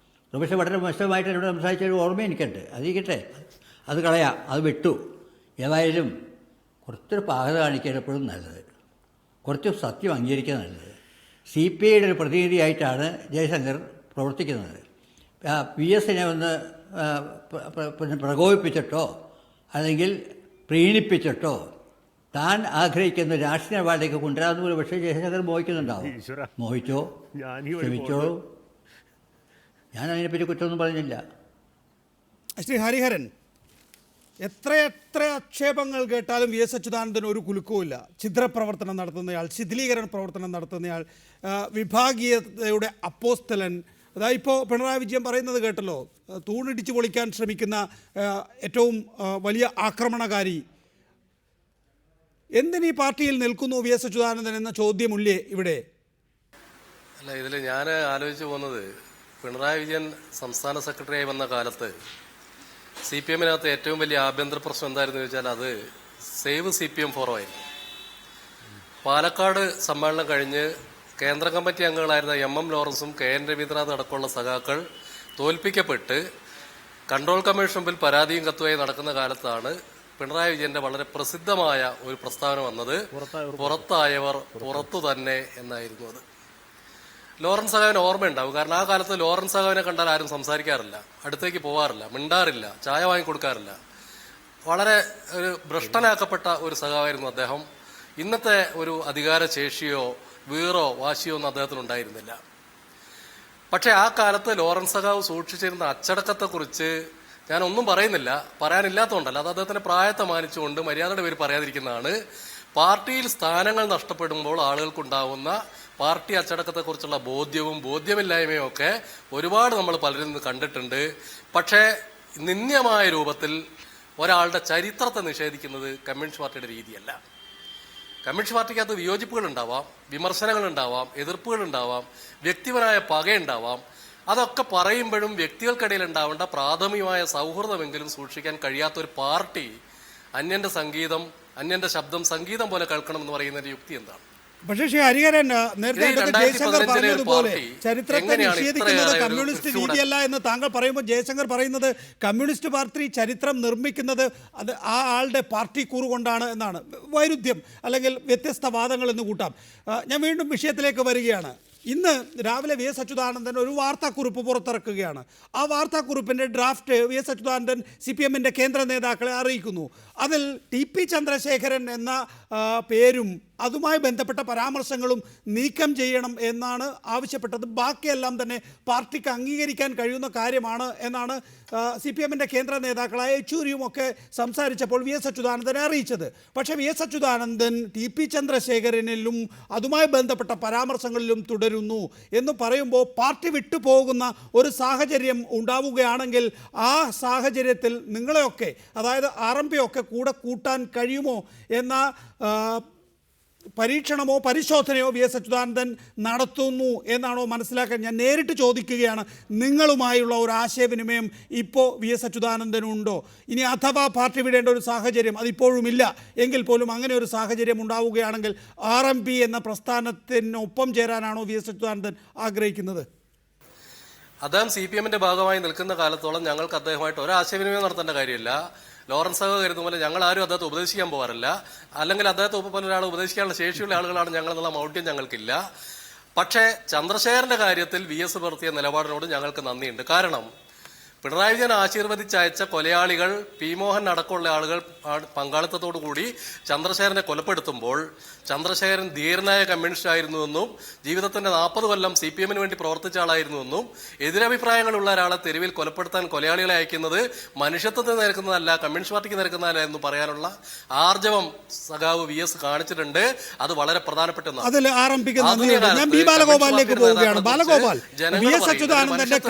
പക്ഷേ വളരെ മോശമായിട്ട് എന്നോട് സംസാരിച്ചൊരു ഓർമ്മ എനിക്കുണ്ട്. അതിരിക്കട്ടെ, അത് കളയാം, അത് വിട്ടു. ഏതായാലും കുറച്ചൊരു പാകത കാണിക്കാൻ എപ്പോഴും നല്ലത്, കുറച്ച് സത്യം അംഗീകരിക്കാൻ നല്ലത്. CPIയുടെ ഒരു പ്രതിനിധിയായിട്ടാണ് ജയശങ്കർ പ്രവർത്തിക്കുന്നത്. PS-നെ ഒന്ന് പ്രകോപിപ്പിച്ചിട്ടോ അല്ലെങ്കിൽ പ്രീണിപ്പിച്ചിട്ടോ താൻ ആഗ്രഹിക്കുന്ന രാഷ്ട്രീയ നിലപാടിലേക്ക് കൊണ്ടുവരാമെന്ന് ഒരു പക്ഷേ ജയശങ്കർ മോഹിക്കുന്നുണ്ടാവും. മോഹിച്ചോ, ക്ഷമിച്ചോളൂ, ഞാൻ അതിനെപ്പറ്റി കുറ്റമൊന്നും പറഞ്ഞില്ല. ശ്രീ ഹരിഹരൻ, എത്രയെത്ര ആക്ഷേപങ്ങൾ കേട്ടാലും വി എസ് അച്യുതാനന്ദൻ ഒരു കുലുക്കവുമില്ല. ഛിദ്രപ്രവർത്തനം നടത്തുന്നയാൾ, ശിഥിലീകരണ പ്രവർത്തനം നടത്തുന്നയാൾ, വിഭാഗീയതയുടെ അപ്പോസ്തലൻ. അതായത് ഇപ്പോൾ പിണറായി വിജയൻ പറയുന്നത് കേട്ടല്ലോ, തൂണിടിച്ച് പൊളിക്കാൻ ശ്രമിക്കുന്ന ഏറ്റവും വലിയ ആക്രമണകാരി. എന്തിനീ പാർട്ടിയിൽ നിൽക്കുന്നു വി എസ് അച്യുതാനന്ദൻ എന്ന ചോദ്യമില്ലേ ഇവിടെ? അല്ല, ഇതിൽ ഞാൻ ആലോചിച്ച് പോകുന്നത്, പിണറായി വിജയൻ സംസ്ഥാന സെക്രട്ടറിയായി വന്ന കാലത്ത് CPM-നകത്ത് ഏറ്റവും വലിയ ആഭ്യന്തര പ്രശ്നം എന്തായിരുന്നു ചോദിച്ചാൽ അത് സേവ് CPM ഫോറം ആയിരുന്നു. പാലക്കാട് സമ്മേളനം കഴിഞ്ഞ് കേന്ദ്ര കമ്മിറ്റി അംഗങ്ങളായിരുന്ന MM ലോറൻസും KN രവീന്ദ്രനാഥ് അടക്കമുള്ള സഖാക്കൾ തോൽപ്പിക്കപ്പെട്ട് കൺട്രോൾ കമ്മീഷൻ മുമ്പിൽ പരാതിയും കത്തുമായി നടക്കുന്ന കാലത്താണ് പിണറായി വിജയന്റെ വളരെ പ്രസിദ്ധമായ ഒരു പ്രസ്താവന വന്നത്. പുറത്തായവർ പുറത്തു തന്നെ എന്നായിരുന്നു അത്. ലോറൻസ് സഖാവിന് ഓർമ്മയുണ്ടാവും. കാരണം ആ കാലത്ത് ലോറൻസ് സഖാവിനെ കണ്ടാൽ ആരും സംസാരിക്കാറില്ല, അടുത്തേക്ക് പോകാറില്ല, മിണ്ടാറില്ല, ചായ വാങ്ങിക്കൊടുക്കാറില്ല. വളരെ ഒരു ഭ്രഷ്ടനാക്കപ്പെട്ട ഒരു സഖാവായിരുന്നു അദ്ദേഹം. ഇന്നത്തെ ഒരു അധികാര ശേഷിയോ വീറോ വാശിയോ ഒന്നും അദ്ദേഹത്തിനുണ്ടായിരുന്നില്ല. പക്ഷെ ആ കാലത്ത് ലോറൻസ് സഖാവ് സൂക്ഷിച്ചിരുന്ന അച്ചടക്കത്തെക്കുറിച്ച് ഞാനൊന്നും പറയുന്നില്ല, പറയാനില്ലാത്തതുകൊണ്ടല്ല, അത് അദ്ദേഹത്തിന്റെ പ്രായത്തെ മാനിച്ചുകൊണ്ട് മര്യാദയുടെ പേര് പറയാതിരിക്കുന്നതാണ്. പാർട്ടിയിൽ സ്ഥാനങ്ങൾ നഷ്ടപ്പെടുമ്പോൾ ആളുകൾക്കുണ്ടാവുന്ന പാർട്ടി അച്ചടക്കത്തെക്കുറിച്ചുള്ള ബോധ്യവും ബോധ്യമില്ലായ്മയും ഒക്കെ ഒരുപാട് നമ്മൾ പലരിൽ നിന്ന് കണ്ടിട്ടുണ്ട്. പക്ഷേ നിന്ദ്യമായ രൂപത്തിൽ ഒരാളുടെ ചരിത്രത്തെ നിഷേധിക്കുന്നത് കമ്മ്യൂണിസ്റ്റ് പാർട്ടിയുടെ രീതിയല്ല. കമ്മ്യൂണിസ്റ്റ് പാർട്ടിക്കകത്ത് വിയോജിപ്പുകൾ ഉണ്ടാവാം, വിമർശനങ്ങൾ ഉണ്ടാവാം, എതിർപ്പുകൾ ഉണ്ടാവാം, വ്യക്തിപരമായ പകയുണ്ടാവാം. അതൊക്കെ പറയുമ്പോഴും വ്യക്തികൾക്കിടയിൽ ഉണ്ടാവേണ്ട പ്രാഥമികമായ സൗഹൃദമെങ്കിലും സൂക്ഷിക്കാൻ കഴിയാത്ത ഒരു പാർട്ടി അന്യന്റെ സംഗീതം, അന്യന്റെ ശബ്ദം സംഗീതം പോലെ കേൾക്കണമെന്ന് പറയുന്നതിന്റെ യുക്തി എന്താണ്? പക്ഷേ ശ്രീ ഹരിഹരൻ, നേരത്തെ ജയശങ്കർ പറഞ്ഞതുപോലെ ചരിത്രത്തെ എങ്ങനെയാണ് നിഷേധിക്കുന്നത് ഇത്രയേറെ കമ്മ്യൂണിസ്റ്റ് ഒരു രീതിയല്ല എന്ന് താങ്കൾ പറയുമ്പോൾ ജയശങ്കർ പറയുന്നത് കമ്മ്യൂണിസ്റ്റ് പാർട്ടി ചരിത്രം നിർമ്മിക്കുന്നത് അത് ആ ആളുടെ പാർട്ടി കൂറുകൊണ്ടാണ് എന്നാണ്. വൈരുദ്ധ്യം അല്ലെങ്കിൽ വ്യത്യസ്ത വാദങ്ങൾ എന്ന് കൂട്ടാം. ഞാൻ വീണ്ടും വിഷയത്തിലേക്ക് വരികയാണ്. ഇന്ന് രാവിലെ വി എസ് അച്യുതാനന്ദൻ ഒരു വാർത്താക്കുറിപ്പ് പുറത്തിറക്കുകയാണ്. ആ വാർത്താക്കുറിപ്പിൻ്റെ ഡ്രാഫ്റ്റ് വി എസ് അച്യുതാനന്ദൻ CPM-ൻ്റെ കേന്ദ്ര നേതാക്കളെ അറിയിക്കുന്നു. അതിൽ TP ചന്ദ്രശേഖരൻ എന്ന പേരും അതുമായി ബന്ധപ്പെട്ട പരാമർശങ്ങളും നീക്കം ചെയ്യണം എന്നാണ് ആവശ്യപ്പെട്ടത്. ബാക്കിയെല്ലാം തന്നെ പാർട്ടിക്ക് അംഗീകരിക്കാൻ കഴിയുന്ന കാര്യമാണ് എന്നാണ് CPM-ൻ്റെ കേന്ദ്ര നേതാക്കളായ യെച്ചൂരിയും ഒക്കെ സംസാരിച്ചപ്പോൾ വി എസ് അച്യുതാനന്ദനെ അറിയിച്ചത്. പക്ഷേ വി എസ് അച്യുതാനന്ദൻ TP ചന്ദ്രശേഖരനിലും അതുമായി ബന്ധപ്പെട്ട പരാമർശങ്ങളിലും തുടരുന്നു എന്ന് പറയുമ്പോൾ പാർട്ടി വിട്ടുപോകുന്ന ഒരു സാഹചര്യം ഉണ്ടാവുകയാണെങ്കിൽ ആ സാഹചര്യത്തിൽ നിങ്ങളെയൊക്കെ, അതായത് RMP ഒക്കെ കൂടെ കൂട്ടാൻ കഴിയുമോ എന്ന പരീക്ഷണമോ പരിശോധനയോ വി എസ് അച്യുതാനന്ദൻ നടത്തുന്നു എന്നാണോ മനസ്സിലാക്കാൻ ഞാൻ നേരിട്ട് ചോദിക്കുകയാണ്. നിങ്ങളുമായുള്ള ഒരു ആശയവിനിമയം ഇപ്പോൾ വി എസ് അച്യുതാനന്ദനുണ്ടോ? ഇനി അഥവാ പാർട്ടി വിടേണ്ട ഒരു സാഹചര്യം അതിപ്പോഴുമില്ല എങ്കിൽ പോലും അങ്ങനെ ഒരു സാഹചര്യം ഉണ്ടാവുകയാണെങ്കിൽ RMP എന്ന പ്രസ്ഥാനത്തിനൊപ്പം ചേരാനാണോ വി എസ് അച്യുതാനന്ദൻ ആഗ്രഹിക്കുന്നത്? അദ്ദേഹം CPM-ന്റെ ഭാഗമായി നിൽക്കുന്ന കാലത്തോളം ഞങ്ങൾക്ക് അദ്ദേഹമായിട്ട് ഒരു ആശയവിനിമയം നടത്തേണ്ട കാര്യമില്ല. ലോറൻസ് കരുതുന്ന പോലെ ഞങ്ങൾ ആരും അദ്ദേഹത്തെ ഉപദേശിക്കാൻ പോകാറില്ല. അല്ലെങ്കിൽ അദ്ദേഹത്തെ ഒപ്പം ഒരാൾ ഉപദേശിക്കാനുള്ള ശേഷിയുള്ള ആളുകളാണ് ഞങ്ങൾ എന്നുള്ള മൗഢ്യം ഞങ്ങൾക്കില്ല. പക്ഷേ ചന്ദ്രശേഖരന്റെ കാര്യത്തിൽ VS പുലർത്തിയ നിലപാടിനോട് ഞങ്ങൾക്ക് നന്ദിയുണ്ട്. കാരണം പിണറായി വിജയൻ ആശീർവദിച്ചയച്ച കൊലയാളികൾ പി മോഹൻ അടക്കമുള്ള ആളുകൾ പങ്കാളിത്തത്തോടു കൂടി ചന്ദ്രശേഖരനെ കൊലപ്പെടുത്തുമ്പോൾ ചന്ദ്രശേഖരൻ ധീരനായ കമ്മ്യൂണിസ്റ്റ് ആയിരുന്നുവെന്നും ജീവിതത്തിന്റെ 40 കൊല്ലം CPM-ന് വേണ്ടി പ്രവർത്തിച്ച ആളായിരുന്നുവെന്നും എതിരഭിപ്രായങ്ങളുള്ള ഒരാളെ തെരുവിൽ കൊലപ്പെടുത്താൻ കൊലയാളികളെ അയക്കുന്നത് മനുഷ്യത്വത്തിന് നിരക്കുന്നതല്ല, കമ്മ്യൂണിസ്റ്റ് പാർട്ടിക്ക് നിരക്കുന്നതല്ല എന്ന് പറയാനുള്ള ആർജവം സഖാവ് VS കാണിച്ചിട്ടുണ്ട്. അത് വളരെ പ്രധാനപ്പെട്ട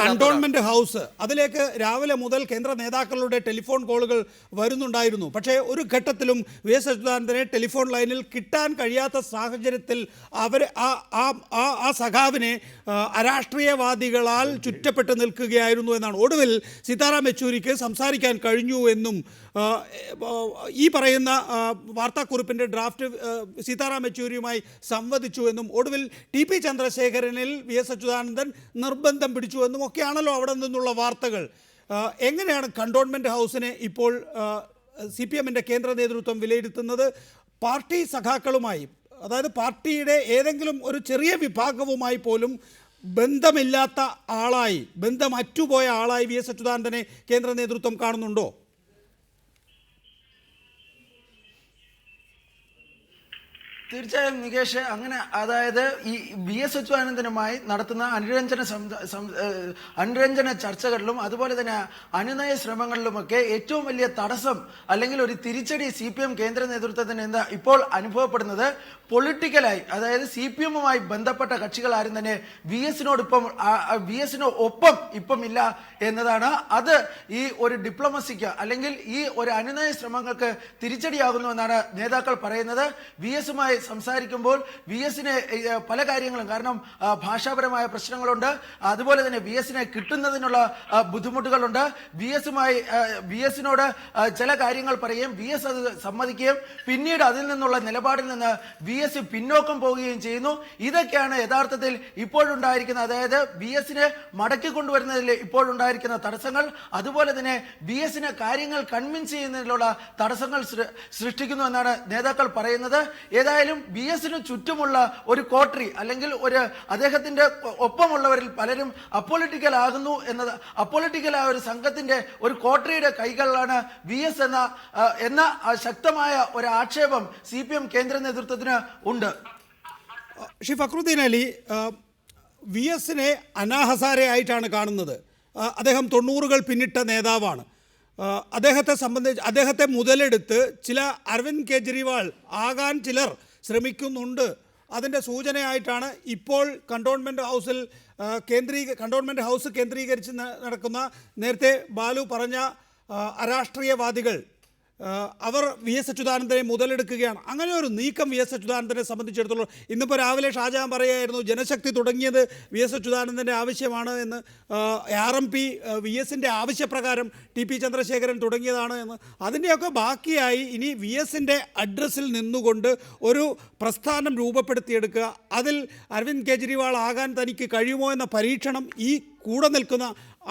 കണ്ടോൺമെന്റ് ഹൗസ്, അതിലേക്ക് രാവിലെ മുതൽ കേന്ദ്ര നേതാക്കളുടെ ടെലിഫോൺ കോളുകൾ വരുന്നുണ്ടായിരുന്നു. പക്ഷേ ഒരു ഘട്ടത്തിലും വി എസ് അച്യുതാനന്ദനെ ടെലിഫോൺ ലൈനിൽ കിട്ടാൻ കഴിയാത്ത സാഹചര്യത്തിൽ അവർ ആ സഖാവിനെ അരാഷ്ട്രീയവാദികളാൽ ചുറ്റപ്പെട്ട് നിൽക്കുകയായിരുന്നു എന്നാണ്. ഒടുവിൽ സീതാറാം യെച്ചൂരിക്ക് സംസാരിക്കാൻ കഴിഞ്ഞു എന്നും ഈ പറയുന്ന വാർത്താക്കുറിപ്പിൻ്റെ ഡ്രാഫ്റ്റ് സീതാറാം യെച്ചൂരിയുമായി സംവദിച്ചു എന്നും ഒടുവിൽ TP ചന്ദ്രശേഖരനിൽ വി എസ് അച്യുതാനന്ദൻ നിർബന്ധം പിടിച്ചു എന്നും ഒക്കെയാണല്ലോ അവിടെ നിന്നുള്ള വാർത്തകൾ. എങ്ങനെയാണ് കണ്ടോൺമെൻറ്റ് ഹൗസിനെ ഇപ്പോൾ CPM-ൻ്റെ കേന്ദ്ര നേതൃത്വം വിലയിരുത്തുന്നത്? പാർട്ടി സഖാക്കളുമായി, അതായത് പാർട്ടിയുടെ ഏതെങ്കിലും ഒരു ചെറിയ വിഭാഗവുമായി പോലും ബന്ധമില്ലാത്ത ആളായി, ബന്ധം അറ്റുപോയ ആളായി വി എസ് അച്യുതാനന്ദനെ കേന്ദ്ര നേതൃത്വം കാണുന്നുണ്ടോ? തീർച്ചയായും നികേഷ്, അങ്ങനെ അതായത് ഈ വി എസ് അച്യുതാനന്ദനുമായി നടത്തുന്ന അനുരഞ്ജന ചർച്ചകളിലും അതുപോലെ തന്നെ അനുനയ ശ്രമങ്ങളിലുമൊക്കെ ഏറ്റവും വലിയ തടസ്സം അല്ലെങ്കിൽ ഒരു തിരിച്ചടി CPM കേന്ദ്ര നേതൃത്വത്തിന് എന്താ ഇപ്പോൾ അനുഭവപ്പെടുന്നത്? പൊളിറ്റിക്കലായി, അതായത് CPM-മായി ബന്ധപ്പെട്ട കക്ഷികൾ ആരും തന്നെ വി എസിന് ഒപ്പം ഇപ്പം ഇല്ല എന്നതാണ്. അത് ഈ ഒരു ഡിപ്ലോമസിക്ക് അല്ലെങ്കിൽ ഈ ഒരു അനുനയ ശ്രമങ്ങൾക്ക് തിരിച്ചടിയാകുന്നു എന്നാണ് നേതാക്കൾ പറയുന്നത്. VS-മായി സംസാരിക്കുമ്പോൾ VS-ന് പല കാര്യങ്ങളും, കാരണം ഭാഷാപരമായ പ്രശ്നങ്ങളുണ്ട്, അതുപോലെ തന്നെ VS-നെ കിട്ടുന്നതിനുള്ള ബുദ്ധിമുട്ടുകളുണ്ട്. VS-നോട് ചില കാര്യങ്ങൾ പറയുകയും VS അത് സമ്മതിക്കുകയും പിന്നീട് അതിൽ നിന്നുള്ള നിലപാടിൽ നിന്ന് VS പിന്നോക്കം പോവുകയും ചെയ്യുന്നു. ഇതൊക്കെയാണ് യഥാർത്ഥത്തിൽ ഇപ്പോഴുണ്ടായിരിക്കുന്ന, അതായത് VS-നെ മടക്കി കൊണ്ടുവരുന്നതിൽ ഇപ്പോഴുണ്ടായിരിക്കുന്ന തടസ്സങ്ങൾ. അതുപോലെ തന്നെ VS-നെ കാര്യങ്ങൾ കൺവിൻസ് ചെയ്യുന്നതിലുള്ള തടസ്സങ്ങൾ സൃഷ്ടിക്കുന്നു എന്നാണ് നേതാക്കൾ പറയുന്നത്. ഏതായാലും VS-ന് ചുറ്റുമുള്ള ഒരു കോട്ടറി അല്ലെങ്കിൽ ഒരു അദ്ദേഹത്തിന്റെ ഒപ്പമുള്ളവരിൽ പലരും അപ്പൊളിറ്റിക്കൽ ആകുന്നു എന്നത്, അപ്പൊളിറ്റിക്കലായ ഒരു സംഘത്തിന്റെ ഒരു കോട്ടറിയുടെ കൈകളിലാണ് VS എന്ന ശക്തമായ ഒരു ആക്ഷേപം CPM കേന്ദ്ര നേതൃത്വത്തിന് ഉണ്ട്. ശ്രീ ഫക്രുദ്ദീൻ അലി, VS-നെ അന്നാ ഹസാരെയായിട്ടാണ് കാണുന്നത്. അദ്ദേഹം 90-കൾ പിന്നിട്ട നേതാവാണ്. അദ്ദേഹത്തെ മുതലെടുത്ത് ചില അരവിന്ദ് കെജ്രിവാൾ ആകാൻ ചിലർ ശ്രമിക്കുന്നുണ്ട്. അതിൻ്റെ സൂചനയായിട്ടാണ് ഇപ്പോൾ കണ്ടോൺമെൻറ്റ് ഹൗസ് കേന്ദ്രീകരിച്ച് നടക്കുന്ന, നേരത്തെ ബാലു പറഞ്ഞ അരാഷ്ട്രീയവാദികൾ അവർ വി എസ് അച്യുതാനന്ദനെ മുതലെടുക്കുകയാണ്. അങ്ങനെ ഒരു നീക്കം വി എസ് അച്യുതാനന്ദനെ സംബന്ധിച്ചിടത്തോളം ഇന്നിപ്പോൾ രാവിലെ ഷാജഹാൻ പറയുകയായിരുന്നു ജനശക്തി തുടങ്ങിയത് വി എസ് അച്യുതാനന്ദൻ്റെ ആവശ്യമാണ് എന്ന്. RMP വി എസിൻ്റെ ആവശ്യപ്രകാരം TP ചന്ദ്രശേഖരൻ തുടങ്ങിയതാണ് എന്ന്. അതിൻ്റെയൊക്കെ ബാക്കിയായി ഇനി വി എസിൻ്റെ അഡ്രസ്സിൽ നിന്നുകൊണ്ട് ഒരു പ്രസ്ഥാനം രൂപപ്പെടുത്തിയെടുക്കുക. അതിൽ അരവിന്ദ് കെജ്രിവാൾ ആകാൻ തനിക്ക് കഴിയുമോ എന്ന പരീക്ഷണം ഈ കൂടെ നിൽക്കുന്ന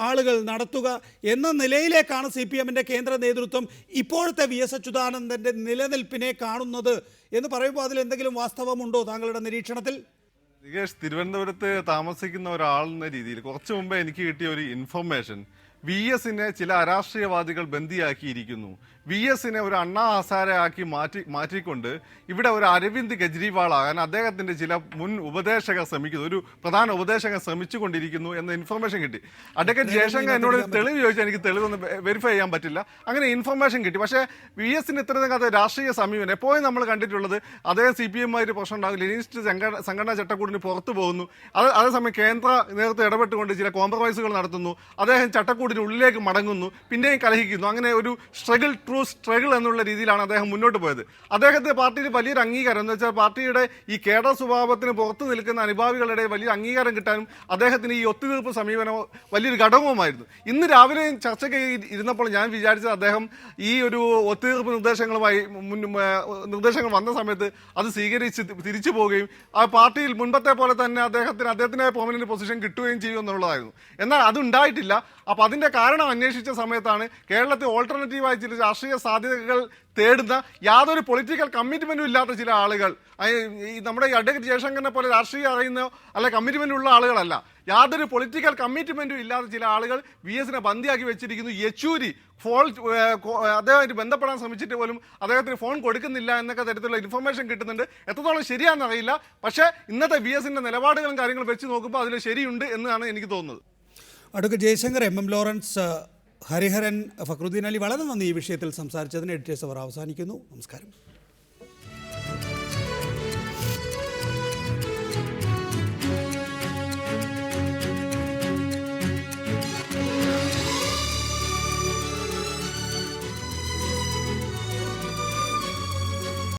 ആളുകൾ നടത്തുക എന്ന നിലയിലേക്കാണ് CPM-ൻ്റെ കേന്ദ്ര നേതൃത്വം ഇപ്പോഴത്തെ വി എസ് അച്യുതാനന്ദൻ്റെ നിലനിൽപ്പിനെ കാണുന്നത് എന്ന് പറയുമ്പോൾ അതിൽ എന്തെങ്കിലും വാസ്തവമുണ്ടോ താങ്കളുടെ നിരീക്ഷണത്തിൽ? നികേഷ്, തിരുവനന്തപുരത്ത് താമസിക്കുന്ന ഒരാളെന്ന രീതിയിൽ കുറച്ചു മുമ്പേ എനിക്ക് കിട്ടിയ ഒരു ഇൻഫർമേഷൻ, VS-നെ ചില അരാഷ്ട്രീയവാദികൾ ബന്ദിയാക്കിയിരിക്കുന്നു. VS-നെ ഒരു അണ്ണാ ഹസാരയാക്കി മാറ്റിക്കൊണ്ട് ഇവിടെ ഒരു അരവിന്ദ് കെജ്രിവാൾ ആകാൻ അദ്ദേഹത്തിന്റെ ചില മുൻ ഉപദേശകർ ശ്രമിക്കുന്നു, ഒരു പ്രധാന ഉപദേശകർ ശ്രമിച്ചുകൊണ്ടിരിക്കുന്നു എന്ന ഇൻഫർമേഷൻ കിട്ടി. അഡ്വക്കേറ്റ് ജയശങ്കർ എന്നോട് തെളിവ് ചോദിച്ചാൽ എനിക്ക് തെളിവൊന്നും വെരിഫൈ ചെയ്യാൻ പറ്റില്ല. അങ്ങനെ ഇൻഫർമേഷൻ കിട്ടി. പക്ഷേ VS-ന് ഇത്രയും രാഷ്ട്രീയ സമീപനം എപ്പോഴും നമ്മൾ കണ്ടിട്ടുള്ളത് അദ്ദേഹം CPM-ആയിട്ട് പ്രശ്നം ഉണ്ടാകും, ലെനിനിസ്റ്റ് സംഘടനാ ചട്ടക്കൂടിന് പുറത്തു പോകുന്നു. അതേസമയം കേന്ദ്ര നേതൃത്വം ഇടപെട്ടുകൊണ്ട് ചില കോംപ്രമൈസുകൾ നടത്തുന്നു. അദ്ദേഹം ചട്ടക്കൂടിന് ഉള്ളിലേക്ക് മടങ്ങുന്നു, പിന്നെയും കലഹിക്കുന്നു. അങ്ങനെ ഒരു സ്ട്രഗിൾ എന്നുള്ള രീതിയിലാണ് അദ്ദേഹം മുന്നോട്ട് പോയത്. അദ്ദേഹത്തെ പാർട്ടിയിൽ വലിയൊരു അംഗീകാരം എന്ന് വെച്ചാൽ പാർട്ടിയുടെ ഈ കേഡർ സ്വഭാവത്തിന് പുറത്തു നിൽക്കുന്ന അനുഭാവികളുടെ വലിയ അംഗീകാരം കിട്ടാനും അദ്ദേഹത്തിന് ഈ ഒത്തുതീർപ്പ് സമീപനം വലിയൊരു ഘടകവുമായിരുന്നു. ഇന്ന് രാവിലെ ചർച്ചയ്ക്ക് ഇരുന്നപ്പോൾ ഞാൻ വിചാരിച്ചത് അദ്ദേഹം ഈ ഒരു ഒത്തുതീർപ്പ് നിർദ്ദേശങ്ങൾ വന്ന സമയത്ത് അത് സ്വീകരിച്ച് തിരിച്ചു പോവുകയും ആ പാർട്ടിയിൽ മുൻപത്തെ പോലെ തന്നെ അദ്ദേഹത്തിന് പെർമനന്റ് പൊസിഷൻ കിട്ടുകയും ചെയ്യും എന്നുള്ളതായിരുന്നു. എന്നാൽ അതുണ്ടായിട്ടില്ല. അപ്പോൾ അതിന്റെ കാരണം അന്വേഷിച്ച സമയത്താണ് കേരളത്തിൽ ഓൾട്ടർനേറ്റീവായി ചില രാഷ്ട്രീയ സാധ്യതകൾ തേടുന്ന യാതൊരു പൊളിറ്റിക്കൽ കമ്മിറ്റ്മെന്റും ഇല്ലാത്ത ചില ആളുകൾ, ഈ നമ്മുടെ അഡ്വക്കേറ്റ് ജയശങ്കറിനെ പോലെ രാഷ്ട്രീയം അറിയുന്ന അല്ല കമ്മിറ്റ്മെന്റ് ഉള്ള ആളുകളല്ല, യാതൊരു പൊളിറ്റിക്കൽ കമ്മിറ്റ്മെന്റും ഇല്ലാത്ത ചില ആളുകൾ VS-നെ ബന്ദിയാക്കി വെച്ചിരിക്കുന്നു. യെച്ചൂരി അദ്ദേഹമായിട്ട് ബന്ധപ്പെടാൻ ശ്രമിച്ചിട്ട് പോലും അദ്ദേഹത്തിന് ഫോൺ കൊടുക്കുന്നില്ല എന്നൊക്കെ തരത്തിലുള്ള ഇൻഫർമേഷൻ കിട്ടുന്നുണ്ട്. എത്രത്തോളം ശരിയാണെന്ന് അറിയില്ല. പക്ഷേ ഇന്നത്തെ VS-ന്റെ നിലപാടുകളും കാര്യങ്ങളും വെച്ച് നോക്കുമ്പോൾ അതിൽ ശരിയുണ്ട് എന്നാണ് എനിക്ക് തോന്നുന്നത്. Advocate Jaishankar, MM Lawrence, Hariharan, Fakhruddin Ali, വളരെ നന്ദി ഈ വിഷയത്തിൽ സംസാരിച്ചതിന്. എഡിറ്റേഴ്സ് അവർ അവസാനിക്കുന്നു. നമസ്കാരം.